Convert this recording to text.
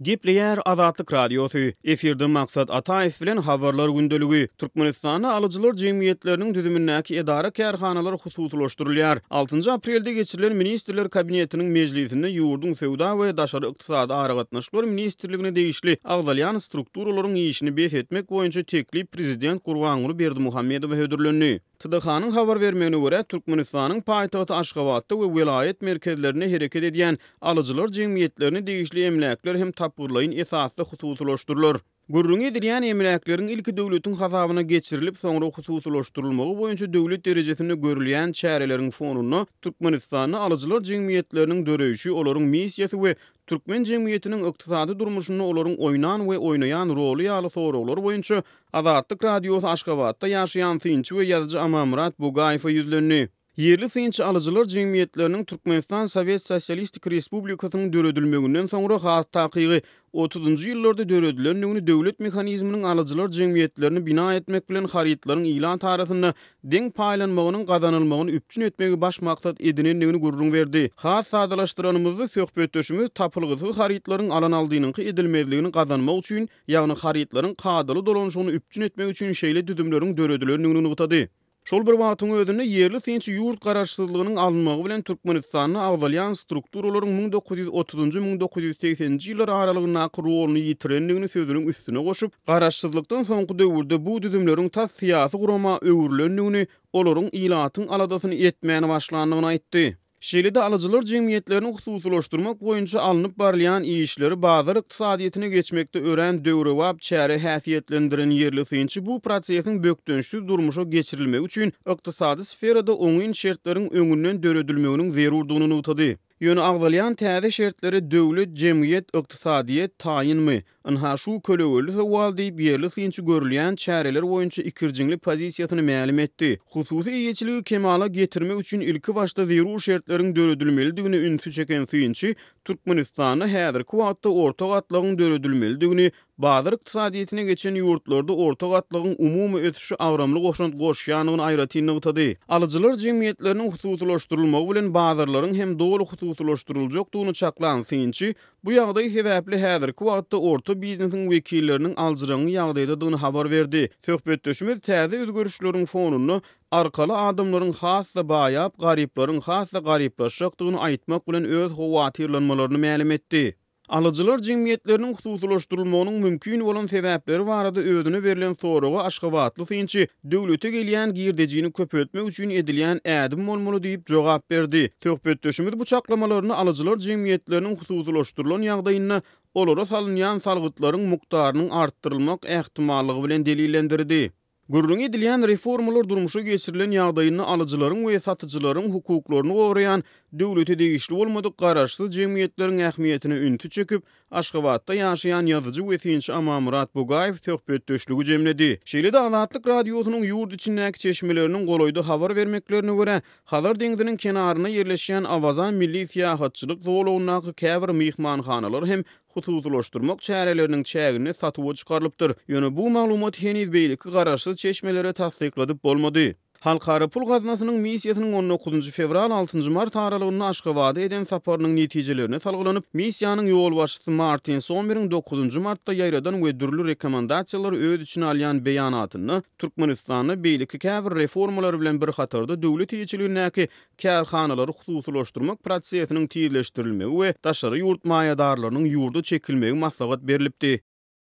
Gepleyer Azatlyk Radiosu. Efirde maksat Ataev bilen habarlar gündeligi. Türkmenistanda alıcılar jemgyýetleriniň düzümindäki edara kärhanalar hususlaşdyrylýar. 6 aprelde geçirilen Ministrler Kabinetiniň mejlisinde ýurdun sowda we daşary ykdysady aragatnaşyklar ministrligine degişli agzalyan strukturalaryň işini beş etmek boýunça teklip Prezident Gurbanguly Berdimuhammedow hödürlendi. TDH-nyň habar bermegine görä Türkmenistanyň paýtagty Aşgabatda we welayet merkezlerine hereket edýän alıjylar jemgyýetlerini degişli emlakler hem tapgyrlaýyn esasly hususlaşdyrylýar. Gurrun edilýän emlakleriň ilki döwletiň hasabyna geçirilip soňra hususlaşdyrylmagy boýunça döwlet derejesinde görülýän çäreleriň fonuny Türkmenistanyň alyjylar jemgyýetleriniň döreýişi, olaryň missiýasy we Türkmen jemgyýetiniň ykdysady durmuşyny olaryň oynan we oynaýan roly ýaly sorawlar boýunça Azatlyk Radiosu Aşgabatda ýaşaýan synçy we ýazyjy Amamurat Bugaýew ýüzlendi. Yerli synçy alyjylar jemgyýetleriniň Türkmenistan Sowet Sosialistik Respublikasynyň döredilmeginden soňra has takygy 30-njy ýyllarda döredilýän döwlet mehanizminiň alyjylar jemgyýetlerini bina etmek bilen harytlaryň ilan tarasyna deň paýlanmagynyň gazanylmagyny üpçün etmegi baş maksat edinenligini gurrun berdi. Has sadalaşdyranyňyzda söhbetdeşimiz tapylgyzy harytlaryň alan aldynyňky edilmezligini gazanmak üçin, ýagny harytlaryň kadaly dolanşygyny üpçün etmek üçin şeýle düdümleriň döredilýändigini ugutady. Şol bir wagtyň özünde yerli synçy ýurt garaşsyzlygynyň alınmagy bilen Türkmenistanyň agzalyan strukturalaryň 1930-1980-nji ýyllar aralygyndaky roluny ýitirenligini sözüniň üstüne goşup, garaşsyzlykdan soňky döwürde bu düdümleriň tas syýasy gurama öwürlendigini, olaryň ilatyň aladasyny etmäni başlandygyny aýtdy. Şeýle-de alyjylar jemgyýetlerini hususlaşdyrmak boýunça alınıp barlayan işleri bazar ykdysadyetine geçmekde ören döwrewap çäre häsiýetlendiren yerli synçy bu prosesiň bökdönüşsiz durmuşa geçirilmegi üçin ykdysady sferada oňyn şertleriň öňünden döredilmeginiň zerurdygyny ugutady. Ýöne agzalyan täze şertleri döwlet, jemgyýet, ykdysadyýet taýynmy? Anha şu kölegöli sowal diýip yerli synçy görülýän çäreler boýunça ikirjiňli pozisiýasyny ma'lum etdi. Hususy ýeçiligi kemala getirmek üçin ilki başda zerur şertleriň döredilmelidigini ünsü çeken synçy Türkmenistanyň häzirki wagtda orta gatlygyň döredilmelidigini, bazar ykdysadyetine geçen ýurtlarda orta gatlygyň umumy ösüşi awramly goşýanyny aýratyny ugutady. Alyjylar jemgyýetleriniň hususlaşdyrylmagy bilen bazarlaryň hem dogly hususlaşdyryljakdygyny çaklan synçy bu ýagdaý sebäpli häzirki wagtda orta biznesiň wekilleriniň aljyraňy ýagdaýdadygyny habar berdi. Söhbetdeşimiz täze özgörüşleriň fonuny arkaly adamlaryň hasda baýap, garyplaryň hasda garyplaşjakdygyny aýtmak bilen öz howatyrlanmalaryny ma'lum etdi. Alyjylar jemgyýetleriniň hususlaşdyrylmagynyň mümkin bolan sebäpleri barada özüne berilen soraga Aşgabatly synçy döwlete gelýän girdejini köpetmek üçin edilýän ädim bolmaly diýip jogap berdi. Töhbetdeşimiz bu çaklamalaryny alyjylar jemgyýetleriniň hususlaşdyrylan ýagdaýyna olara salynýan salgytlaryň mukdarynyň artdyrylmak ähtimallygy bilen delillendirdi. Gurrun edilýän reformalar durmuşa geçirilen ýagdaýyny alyjylaryň we satyjylaryň hukuklaryny goraýan döwlete degişli bolmadyk garaşsyz jemgyýetleriň ähmiýetine üntü çekip Aşgabatda ýaşaýan ýazyjy we synçy Amamurat Bugaýew söhbetdeşligi jemledi. Şeýle-de Azatlyk Radiosynyň ýurt içindäki çeşmeleriniň golaýdy habar bermeklerine görä, Hazar deňiziniň kenaryna ýerleşýän Awazan milli syýahatçylyk zowlagyny käbir mihmanhanalar hem hususlaşdyrmak çäreleriniň çägini satyp çykarylypdyr. Ýöne bu maglumat heniz beýleki garaşsyz çeşmelere tasdikladyp bolmady. Halkara pul gaznasynyň missiýasynyň 19 fevral 6 mart aralygyny Aşgabatda eden saparynyň netijelerine salgylanyp, missiýanyň ýol başçysy Martin Sommerň 9 martda ýaýradan we dürli rekomendasiýalar öz içine alýan beýanatyny Türkmenistanyň beýleki käbir reformalar bilen bir hatarda döwlet ýeçiligindäki kärhanalary hususlaşdyrmak prosesiniň tizleşdirilmegi we daşary ýurt maýadarlarynyň ýurda çekilmegi maslahat berilipdi.